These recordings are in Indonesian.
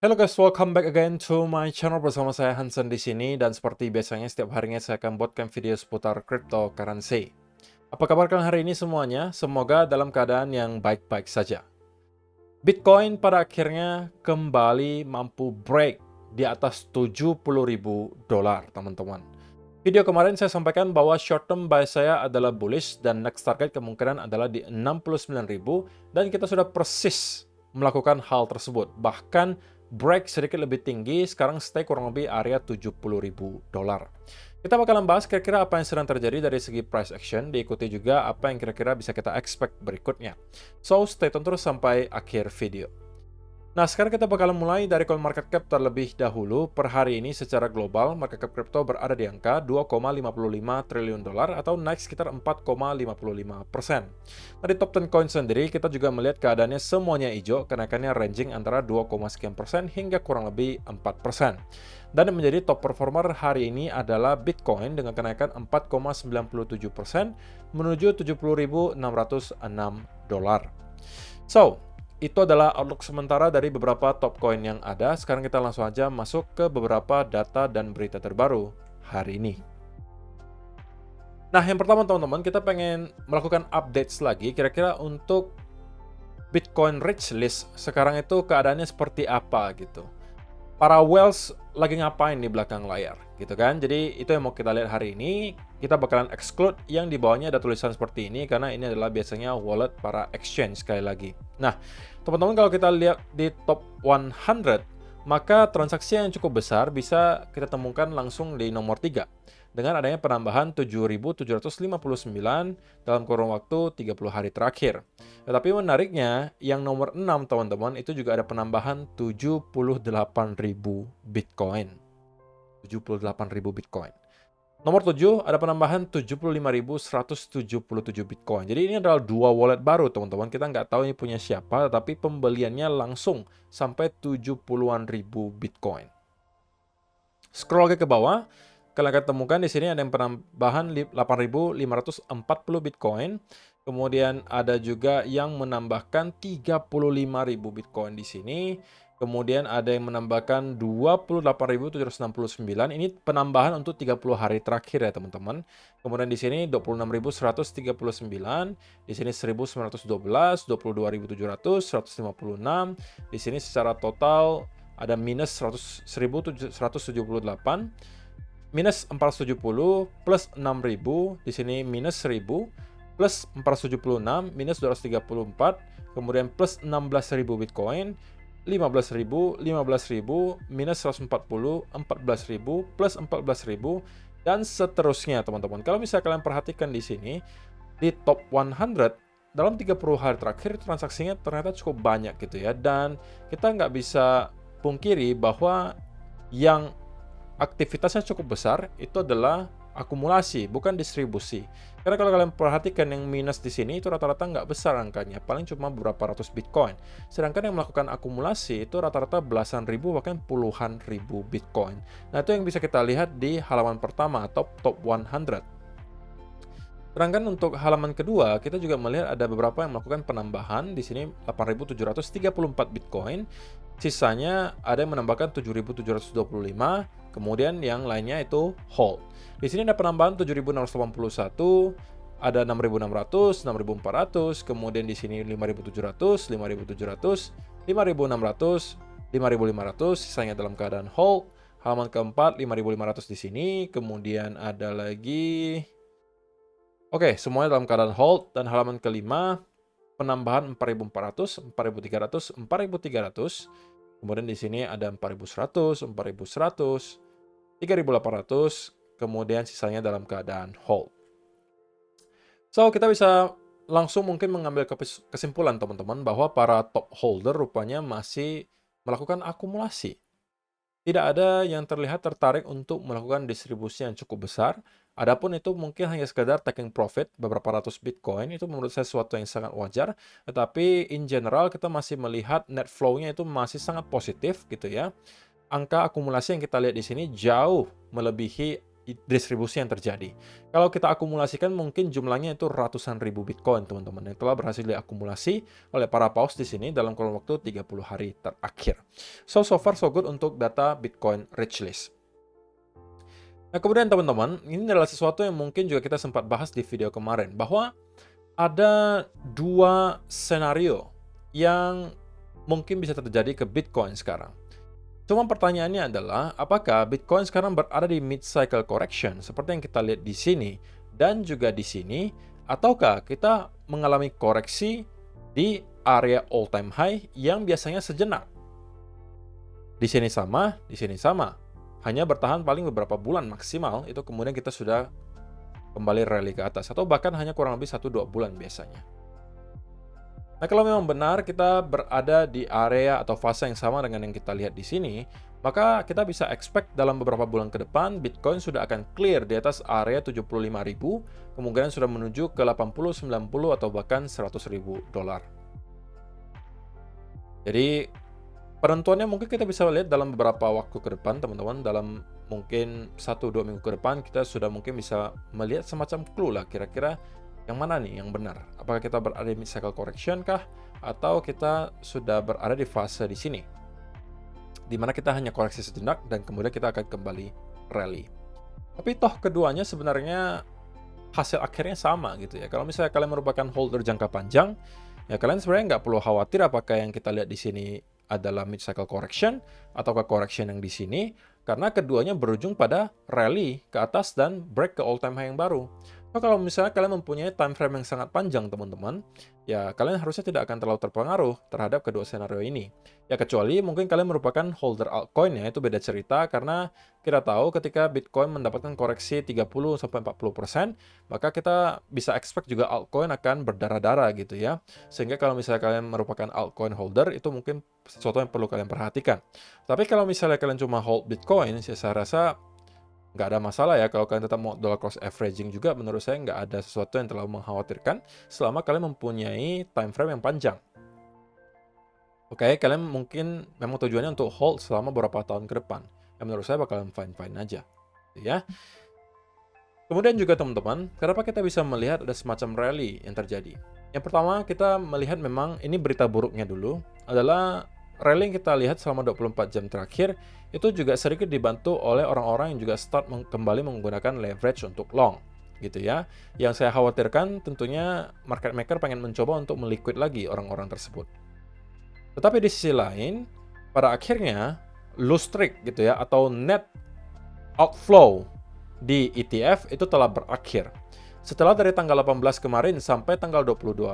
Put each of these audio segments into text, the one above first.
Hello guys, welcome back again to my channel bersama saya Hansen di sini dan seperti biasanya setiap harinya saya akan buatkan video seputar cryptocurrency. Apa kabar kalian hari ini semuanya? Semoga dalam keadaan yang baik-baik saja. Bitcoin pada akhirnya kembali mampu break di atas $70.000, teman-teman. Video kemarin saya sampaikan bahwa short term buy saya adalah bullish dan next target kemungkinan adalah di 69.000 dan kita sudah persis melakukan hal tersebut. Bahkan break sedikit lebih tinggi, sekarang stay kurang lebih area $70.000. Kita bakalan bahas kira-kira apa yang sedang terjadi dari segi price action, diikuti juga apa yang kira-kira bisa kita expect berikutnya. So, stay tune terus sampai akhir video. Nah, sekarang kita bakalan mulai dari CoinMarketCap terlebih dahulu. Per hari ini secara global, market cap crypto berada di angka $2,55 triliun atau naik sekitar 4,55%. Nah, di top 10 coin sendiri, kita juga melihat keadaannya semuanya hijau, kenaikannya ranging antara 2, sekian persen hingga kurang lebih 4%. Dan yang menjadi top performer hari ini adalah Bitcoin dengan kenaikan 4,97% menuju $70.606. So, itu adalah outlook sementara dari beberapa top coin yang ada. Sekarang kita langsung aja masuk ke beberapa data dan berita terbaru hari ini. Nah, yang pertama teman-teman, kita pengen melakukan updates lagi kira-kira untuk Bitcoin Rich List. Sekarang itu keadaannya seperti apa gitu. Para whales lagi ngapain di belakang layar gitu kan. Jadi itu yang mau kita lihat hari ini. Kita bakalan exclude yang di bawahnya ada tulisan seperti ini karena ini adalah biasanya wallet para exchange sekali lagi. Nah, teman-teman kalau kita lihat di top 100, maka transaksi yang cukup besar bisa kita temukan langsung di nomor 3 dengan adanya penambahan 7.759 dalam kurun waktu 30 hari terakhir. Tetapi menariknya, yang nomor 6 teman-teman itu juga ada penambahan 78.000 Bitcoin. 78.000 Bitcoin. Nomor 7 ada penambahan 75.177 Bitcoin. Jadi ini adalah dua wallet baru teman-teman. Kita nggak tahu ini punya siapa, tetapi pembeliannya langsung sampai 70-an ribu Bitcoin. Scroll ke bawah, kalian akan temukan di sini ada yang penambahan 8.540 Bitcoin. Kemudian ada juga yang menambahkan 35.000 Bitcoin di sini. Kemudian ada yang menambahkan 28.769. Ini penambahan untuk 30 hari terakhir ya teman-teman. Kemudian di sini 26.139, di sini 1.912, 22.700, 156. Di sini secara total ada minus 1.178, minus 470, plus 6.000, di sini minus 1.000, plus 476, minus 234, kemudian plus 16.000 Bitcoin, 15.000, 15.000, minus 140, 14.000, plus 14.000, dan seterusnya teman-teman. Kalau misalnya kalian perhatikan di sini, di top 100, dalam 30 hari terakhir transaksinya ternyata cukup banyak gitu ya. Dan kita nggak bisa pungkiri bahwa yang aktivitasnya cukup besar itu adalah akumulasi, bukan distribusi. Karena kalau kalian perhatikan yang minus di sini itu rata-rata nggak besar angkanya, paling cuma beberapa ratus Bitcoin. Sedangkan yang melakukan akumulasi itu rata-rata belasan ribu bahkan puluhan ribu Bitcoin. Nah, itu yang bisa kita lihat di halaman pertama top 100. Sedangkan untuk halaman kedua, kita juga melihat ada beberapa yang melakukan penambahan. Di sini 8.734 Bitcoin. Sisanya ada yang menambahkan 7.725. Kemudian yang lainnya itu hold. Di sini ada penambahan 7.681. Ada 6.600, 6.400. Kemudian di sini 5.700, 5.700, 5.600, 5.500. Sisanya dalam keadaan hold. Halaman keempat 5.500 di sini. Kemudian ada lagi... Oke, semuanya dalam keadaan hold. Dan halaman kelima, penambahan 4.400, 4.300, 4.300. Kemudian di sini ada 4.100, 4.100, 3.800. Kemudian sisanya dalam keadaan hold. So, kita bisa langsung mungkin mengambil kesimpulan teman-teman bahwa para top holder rupanya masih melakukan akumulasi. Tidak ada yang terlihat tertarik untuk melakukan distribusi yang cukup besar. Adapun itu mungkin hanya sekedar taking profit beberapa ratus Bitcoin, itu menurut saya sesuatu yang sangat wajar. Tetapi in general kita masih melihat net flow-nya itu masih sangat positif gitu ya. Angka akumulasi yang kita lihat di sini jauh melebihi distribusi yang terjadi. Kalau kita akumulasikan mungkin jumlahnya itu ratusan ribu Bitcoin, teman-teman, yang telah berhasil diakumulasi oleh para paus di sini dalam kurun waktu 30 hari terakhir. So far so good untuk data Bitcoin Rich List. Nah, kemudian teman-teman, ini adalah sesuatu yang mungkin juga kita sempat bahas di video kemarin, bahwa ada dua senario yang mungkin bisa terjadi ke Bitcoin sekarang. Cuma pertanyaannya adalah, apakah Bitcoin sekarang berada di mid-cycle correction seperti yang kita lihat di sini dan juga di sini, ataukah kita mengalami koreksi di area all-time high yang biasanya sejenak? Di sini sama, di sini sama. Hanya bertahan paling beberapa bulan maksimal, itu kemudian kita sudah kembali rally ke atas, atau bahkan hanya kurang lebih 1-2 bulan biasanya. Nah, kalau memang benar kita berada di area atau fase yang sama dengan yang kita lihat di sini, maka kita bisa expect dalam beberapa bulan ke depan Bitcoin sudah akan clear di atas area 75.000, kemungkinan sudah menuju ke 80, 90 atau bahkan 100.000 dolar. Jadi penentuannya mungkin kita bisa lihat dalam beberapa waktu ke depan, teman-teman. Dalam mungkin 1-2 minggu ke depan kita sudah mungkin bisa melihat semacam clue lah kira-kira yang mana nih yang benar? Apakah kita berada di mid-cycle correction kah? Atau kita sudah berada di fase di sini? Di mana kita hanya koreksi sejenak dan kemudian kita akan kembali rally. Tapi toh keduanya sebenarnya hasil akhirnya sama gitu ya. Kalau misalnya kalian merupakan holder jangka panjang, ya kalian sebenarnya nggak perlu khawatir apakah yang kita lihat di sini adalah mid-cycle correction ataukah correction yang di sini, karena keduanya berujung pada rally ke atas dan break ke all-time high yang baru. Nah, kalau misalnya kalian mempunyai time frame yang sangat panjang, teman-teman, ya kalian harusnya tidak akan terlalu terpengaruh terhadap kedua skenario ini. Ya kecuali mungkin kalian merupakan holder altcoin, ya itu beda cerita, karena kita tahu ketika Bitcoin mendapatkan koreksi 30-40%, maka kita bisa expect juga altcoin akan berdarah-darah gitu ya. Sehingga kalau misalnya kalian merupakan altcoin holder, itu mungkin sesuatu yang perlu kalian perhatikan. Tapi kalau misalnya kalian cuma hold Bitcoin, saya rasa nggak ada masalah ya kalau kalian tetap mau dollar cost averaging juga. Menurut saya nggak ada sesuatu yang terlalu mengkhawatirkan selama kalian mempunyai time frame yang panjang. Oke, kalian mungkin memang tujuannya untuk hold selama beberapa tahun ke depan. Yang menurut saya bakalan fine-fine aja. Ya. Kemudian juga teman-teman, kenapa kita bisa melihat ada semacam rally yang terjadi? Yang pertama, kita melihat memang ini berita buruknya dulu adalah rally yang kita lihat selama 24 jam terakhir itu juga sedikit dibantu oleh orang-orang yang juga start kembali menggunakan leverage untuk long gitu ya. Yang saya khawatirkan tentunya market maker pengen mencoba untuk meliquid lagi orang-orang tersebut. Tetapi di sisi lain, pada akhirnya loose streak gitu ya atau net outflow di ETF itu telah berakhir. Setelah dari tanggal 18 kemarin sampai tanggal 22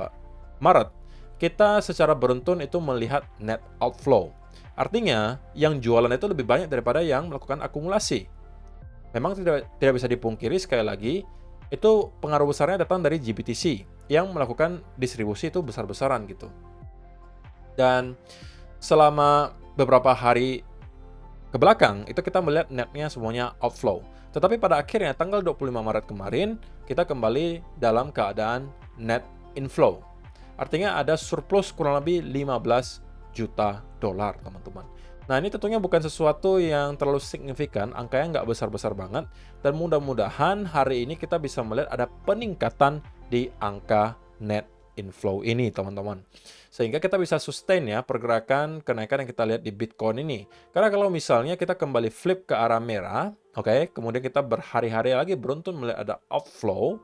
Maret, kita secara beruntun itu melihat net outflow. Artinya, yang jualan itu lebih banyak daripada yang melakukan akumulasi. Memang tidak bisa dipungkiri sekali lagi, itu pengaruh besarnya datang dari GBTC yang melakukan distribusi itu besar-besaran gitu. Dan selama beberapa hari ke belakang, itu kita melihat netnya semuanya outflow. Tetapi pada akhirnya tanggal 25 Maret kemarin, kita kembali dalam keadaan net inflow. Artinya ada surplus kurang lebih 15 juta dolar, teman-teman. Nah, ini tentunya bukan sesuatu yang terlalu signifikan, angkanya nggak besar-besar banget, dan mudah-mudahan hari ini kita bisa melihat ada peningkatan di angka net inflow ini, teman-teman. Sehingga kita bisa sustain ya pergerakan kenaikan yang kita lihat di Bitcoin ini. Karena kalau misalnya kita kembali flip ke arah merah, oke, kemudian kita berhari-hari lagi beruntun melihat ada outflow,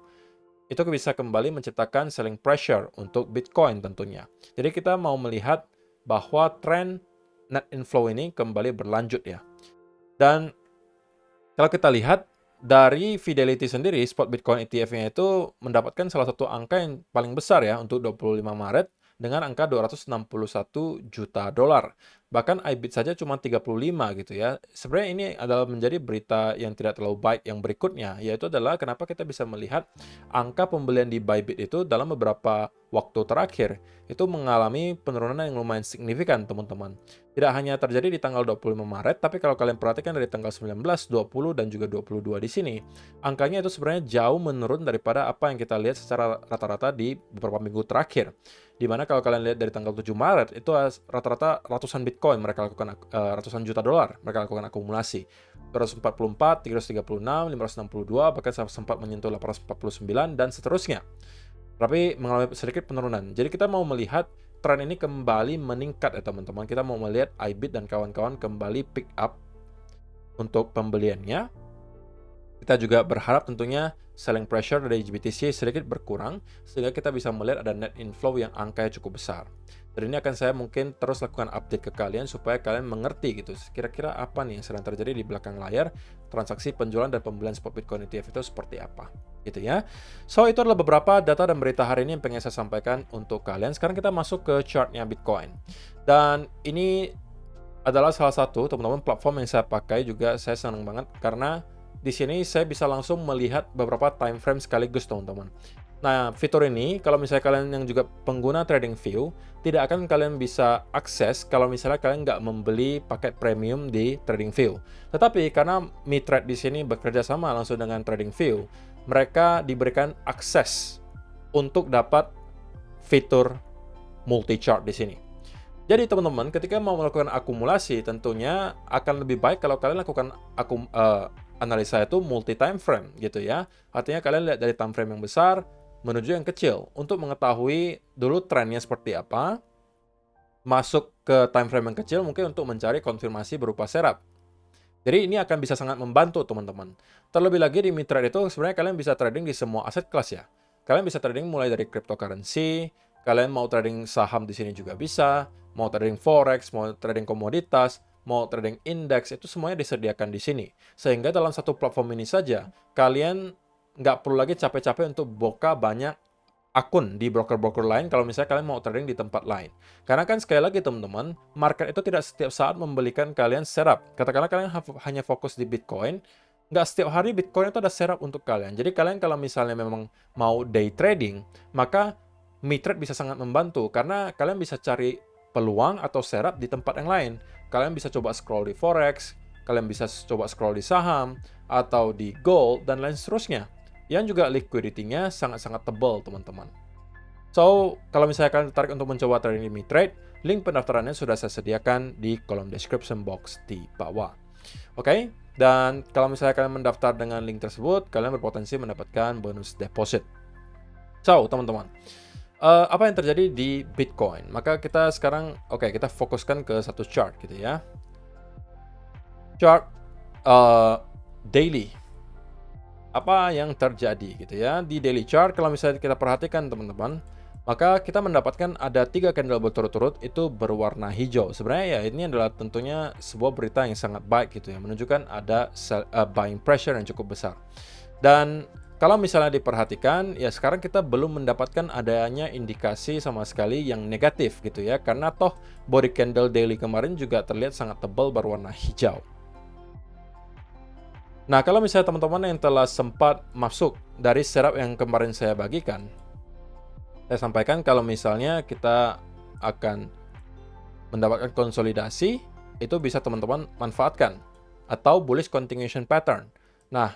itu bisa kembali menciptakan selling pressure untuk Bitcoin tentunya. Jadi kita mau melihat bahwa tren net inflow ini kembali berlanjut ya. Dan kalau kita lihat dari Fidelity sendiri, spot Bitcoin ETF-nya itu mendapatkan salah satu angka yang paling besar ya untuk 25 Maret dengan angka 261 juta dolar. Bahkan IBIT saja cuma 35 gitu ya. Sebenarnya ini adalah menjadi berita yang tidak terlalu baik yang berikutnya, yaitu adalah kenapa kita bisa melihat angka pembelian di Bybit itu dalam beberapa waktu terakhir itu mengalami penurunan yang lumayan signifikan, teman-teman. Tidak hanya terjadi di tanggal 25 Maret, tapi kalau kalian perhatikan dari tanggal 19, 20, dan juga 22 di sini, angkanya itu sebenarnya jauh menurun daripada apa yang kita lihat secara rata-rata di beberapa minggu terakhir. Dimana kalau kalian lihat dari tanggal 7 Maret, itu rata-rata ratusan Bitcoin mereka lakukan, ratusan juta dolar mereka lakukan akumulasi. 244, 336, 562, bahkan sempat menyentuh 849 dan seterusnya. Tapi mengalami sedikit penurunan. Jadi kita mau melihat tren ini kembali meningkat ya teman-teman. Kita mau melihat iBit dan kawan-kawan kembali pick up untuk pembeliannya. Kita juga berharap tentunya selling pressure dari BTC sedikit berkurang sehingga kita bisa melihat ada net inflow yang angkanya cukup besar. Dan ini akan saya mungkin terus lakukan update ke kalian supaya kalian mengerti gitu kira-kira apa nih yang sedang terjadi di belakang layar transaksi penjualan dan pembelian spot Bitcoin ETF itu seperti apa gitu ya. So itu adalah beberapa data dan berita hari ini yang pengen saya sampaikan untuk kalian. Sekarang kita masuk ke chartnya Bitcoin. Dan ini adalah salah satu teman-teman platform yang saya pakai juga. Saya senang banget karena di sini saya bisa langsung melihat beberapa time frame sekaligus teman-teman. Nah, fitur ini kalau misalnya kalian yang juga pengguna TradingView, tidak akan kalian bisa akses kalau misalnya kalian nggak membeli paket premium di TradingView. Tetapi karena MiTrade di sini bekerja sama langsung dengan TradingView, mereka diberikan akses untuk dapat fitur multi chart di sini. Jadi teman-teman, ketika mau melakukan akumulasi, tentunya akan lebih baik kalau kalian lakukan analisa itu multi time frame gitu ya. Artinya kalian lihat dari time frame yang besar menuju yang kecil untuk mengetahui dulu trennya seperti apa. Masuk ke time frame yang kecil mungkin untuk mencari konfirmasi berupa setup. Jadi ini akan bisa sangat membantu teman-teman. Terlebih lagi di MiTrade itu sebenarnya kalian bisa trading di semua aset kelas ya. Kalian bisa trading mulai dari cryptocurrency, kalian mau trading saham di sini juga bisa, mau trading forex, mau trading komoditas, mau trading indeks, itu semuanya disediakan di sini. Sehingga dalam satu platform ini saja, kalian nggak perlu lagi capek-capek untuk buka banyak akun di broker-broker lain kalau misalnya kalian mau trading di tempat lain. Karena kan sekali lagi teman-teman, market itu tidak setiap saat membelikan kalian setup. Katakanlah kalian hanya fokus di Bitcoin, nggak setiap hari Bitcoin itu ada setup untuk kalian. Jadi kalian kalau misalnya memang mau day trading, maka MiTrade bisa sangat membantu karena kalian bisa cari peluang atau setup di tempat yang lain. Kalian bisa coba scroll di forex, kalian bisa coba scroll di saham, atau di gold, dan lain seterusnya. Yang juga liquidity-nya sangat-sangat tebal, teman-teman. So, kalau misalnya kalian tertarik untuk mencoba trading di MiTrade, link pendaftarannya sudah saya sediakan di kolom description box di bawah. Oke, dan kalau misalnya kalian mendaftar dengan link tersebut, kalian berpotensi mendapatkan bonus deposit. So, teman-teman, apa yang terjadi di Bitcoin? Maka kita sekarang, kita fokuskan ke satu chart gitu ya. Chart daily. Apa yang terjadi gitu ya. Di daily chart, kalau misalnya kita perhatikan teman-teman, maka kita mendapatkan ada 3 candle berturut-turut itu berwarna hijau. Sebenarnya ya ini adalah tentunya sebuah berita yang sangat baik gitu ya. Menunjukkan ada buying pressure yang cukup besar. Dan kalau misalnya diperhatikan, ya sekarang kita belum mendapatkan adanya indikasi sama sekali yang negatif gitu ya. Karena toh body candle daily kemarin juga terlihat sangat tebal berwarna hijau. Nah, kalau misalnya teman-teman yang telah sempat masuk dari setup yang kemarin saya bagikan, saya sampaikan kalau misalnya kita akan mendapatkan konsolidasi, itu bisa teman-teman manfaatkan. Atau bullish continuation pattern. Nah,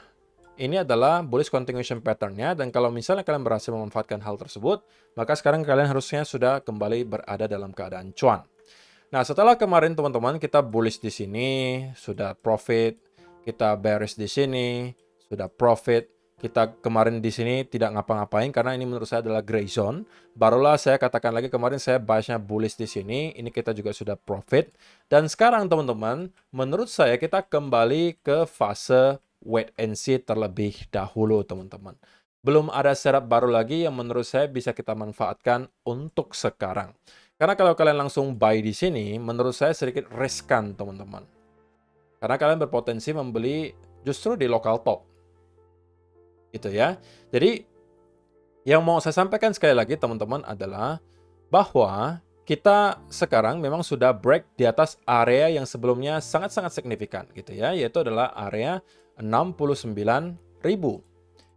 ini adalah bullish continuation pattern-nya, dan kalau misalnya kalian berhasil memanfaatkan hal tersebut, maka sekarang kalian harusnya sudah kembali berada dalam keadaan cuan. Nah, setelah kemarin teman-teman kita bullish di sini, sudah profit, kita bearish di sini, sudah profit. Kita kemarin di sini tidak ngapa-ngapain karena ini menurut saya adalah gray zone. Barulah saya katakan lagi kemarin saya biasnya bullish di sini. Ini kita juga sudah profit. Dan sekarang teman-teman, menurut saya kita kembali ke fase wait and see terlebih dahulu teman-teman. Belum ada setup baru lagi yang menurut saya bisa kita manfaatkan untuk sekarang. Karena kalau kalian langsung buy di sini, menurut saya sedikit riskan teman-teman. Karena kalian berpotensi membeli justru di local top. Gitu ya. Jadi, yang mau saya sampaikan sekali lagi teman-teman adalah bahwa kita sekarang memang sudah break di atas area yang sebelumnya sangat-sangat signifikan gitu ya. Yaitu adalah area 69.000.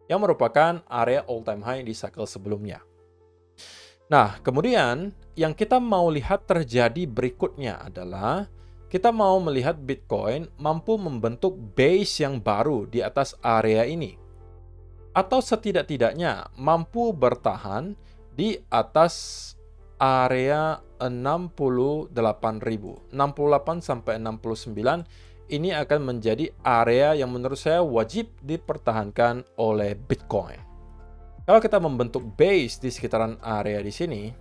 Yang merupakan area all time high di cycle sebelumnya. Nah, kemudian yang kita mau lihat terjadi berikutnya adalah kita mau melihat Bitcoin mampu membentuk base yang baru di atas area ini. Atau setidak-tidaknya mampu bertahan di atas area 68.000. 68 sampai 69 ini akan menjadi area yang menurut saya wajib dipertahankan oleh Bitcoin. Kalau kita membentuk base di sekitaran area di sini,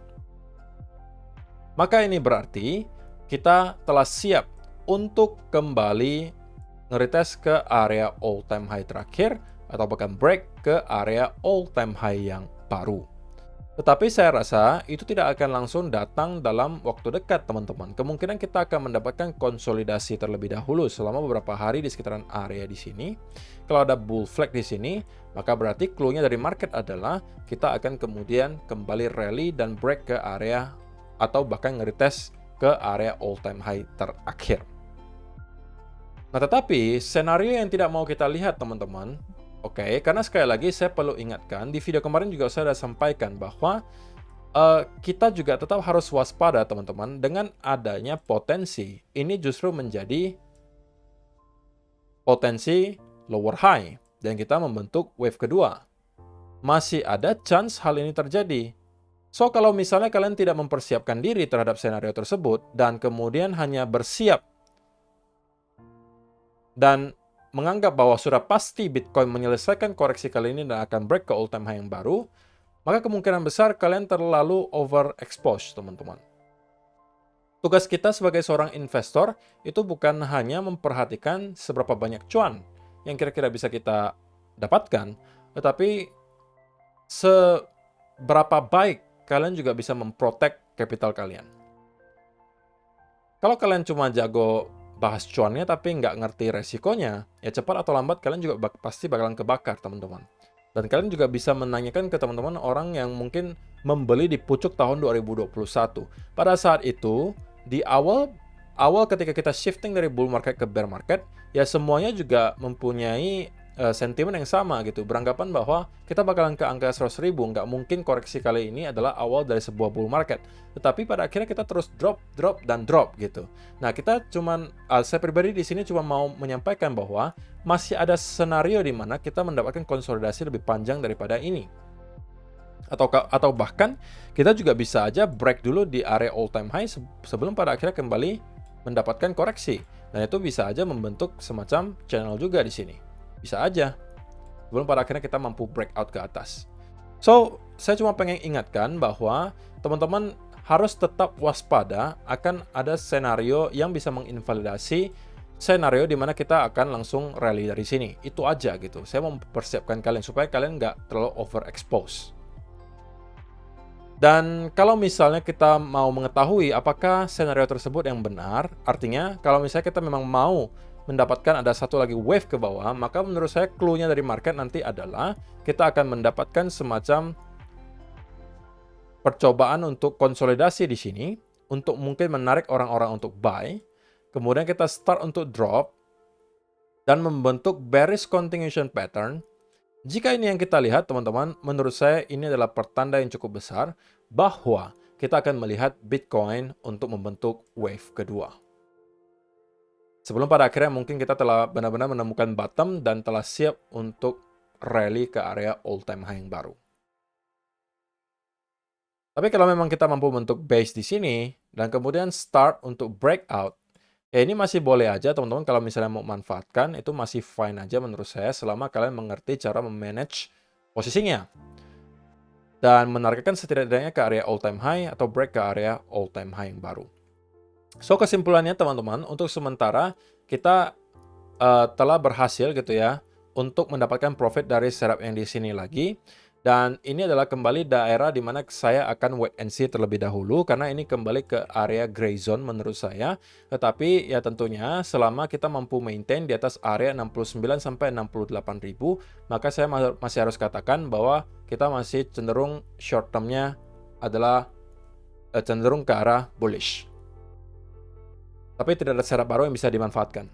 maka ini berarti kita telah siap untuk kembali nge-retest ke area all time high terakhir atau bahkan break ke area all time high yang baru. Tetapi saya rasa itu tidak akan langsung datang dalam waktu dekat, teman-teman. Kemungkinan kita akan mendapatkan konsolidasi terlebih dahulu selama beberapa hari di sekitaran area di sini. Kalau ada bull flag di sini, maka berarti clue-nya dari market adalah kita akan kemudian kembali rally dan break ke area atau bahkan nge-retest ke area all time high terakhir. Nah, tetapi senario yang tidak mau kita lihat, teman-teman, oke, karena sekali lagi saya perlu ingatkan, di video kemarin juga saya sudah sampaikan bahwa kita juga tetap harus waspada, teman-teman, dengan adanya potensi. Ini justru menjadi potensi lower high, dan kita membentuk wave kedua. Masih ada chance hal ini terjadi. So, kalau misalnya kalian tidak mempersiapkan diri terhadap senario tersebut, dan kemudian hanya bersiap dan menganggap bahwa sudah pasti Bitcoin menyelesaikan koreksi kali ini dan akan break ke all time high yang baru, maka kemungkinan besar kalian terlalu overexposed, teman-teman. Tugas kita sebagai seorang investor itu bukan hanya memperhatikan seberapa banyak cuan yang kira-kira bisa kita dapatkan, tetapi seberapa baik kalian juga bisa memprotek capital kalian. Kalau kalian cuma jago bahas cuannya tapi nggak ngerti resikonya, ya cepat atau lambat kalian juga pasti bakalan kebakar, teman-teman. Dan kalian juga bisa menanyakan ke teman-teman orang yang mungkin membeli di pucuk tahun 2021. Pada saat itu, di awal ketika kita shifting dari bull market ke bear market, ya semuanya juga mempunyai sentimen yang sama gitu. Beranggapan bahwa kita bakalan ke angka 100.000, nggak mungkin koreksi kali ini adalah awal dari sebuah bull market. Tetapi pada akhirnya kita terus drop gitu. Nah, kita saya pribadi di sini cuma mau menyampaikan bahwa masih ada senario di mana kita mendapatkan konsolidasi lebih panjang daripada ini. Atau bahkan kita juga bisa aja break dulu di area all time high sebelum pada akhirnya kembali mendapatkan koreksi. Dan itu bisa aja membentuk semacam channel juga di sini. Bisa aja. Sebelum pada akhirnya kita mampu breakout ke atas. So, saya cuma pengen ingatkan bahwa teman-teman harus tetap waspada akan ada senario yang bisa menginvalidasi senario di mana kita akan langsung rally dari sini. Itu aja gitu. Saya mau mempersiapkan kalian supaya kalian nggak terlalu overexposed. Dan kalau misalnya kita mau mengetahui apakah senario tersebut yang benar, artinya kalau misalnya kita memang mau mendapatkan ada satu lagi wave ke bawah, maka menurut saya clue-nya dari market nanti adalah kita akan mendapatkan semacam percobaan untuk konsolidasi di sini, untuk mungkin menarik orang-orang untuk buy, kemudian kita start untuk drop, dan membentuk bearish continuation pattern. Jika ini yang kita lihat, teman-teman, menurut saya ini adalah pertanda yang cukup besar bahwa kita akan melihat Bitcoin untuk membentuk wave kedua. Sebelum pada akhirnya mungkin kita telah benar-benar menemukan bottom dan telah siap untuk rally ke area all time high yang baru. Tapi kalau memang kita mampu membentuk base di sini dan kemudian start untuk breakout, ya ini masih boleh aja, teman-teman. Kalau misalnya mau manfaatkan, itu masih fine aja menurut saya selama kalian mengerti cara memanage posisinya dan menargetkan setidaknya ke area all time high atau break ke area all time high yang baru. So, kesimpulannya teman-teman, untuk sementara kita telah berhasil gitu ya untuk mendapatkan profit dari setup yang di sini lagi. Dan ini adalah kembali daerah di mana saya akan wait and see terlebih dahulu karena ini kembali ke area gray zone menurut saya. Tetapi ya tentunya selama kita mampu maintain di atas area 69 sampai 68.000, maka saya masih harus katakan bahwa kita masih cenderung short term-nya adalah cenderung ke arah bullish. Tapi tidak ada setup baru yang bisa dimanfaatkan.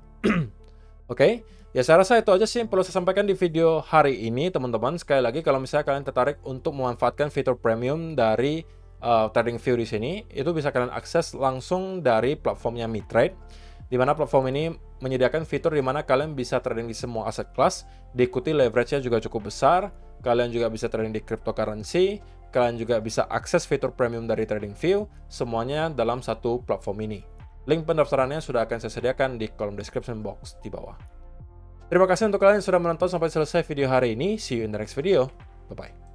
Oke, ya saya rasa itu aja sih yang perlu saya sampaikan di video hari ini, teman-teman. Sekali lagi, kalau misalnya kalian tertarik untuk memanfaatkan fitur premium dari TradingView di sini, itu bisa kalian akses langsung dari platformnya MiTrade, di mana platform ini menyediakan fitur di mana kalian bisa trading di semua aset kelas, diikuti leverage-nya juga cukup besar, kalian juga bisa trading di cryptocurrency, kalian juga bisa akses fitur premium dari TradingView, semuanya dalam satu platform ini. Link pendaftarannya sudah akan saya sediakan di kolom description box di bawah. Terima kasih untuk kalian yang sudah menonton sampai selesai video hari ini. See you in the next video. Bye-bye.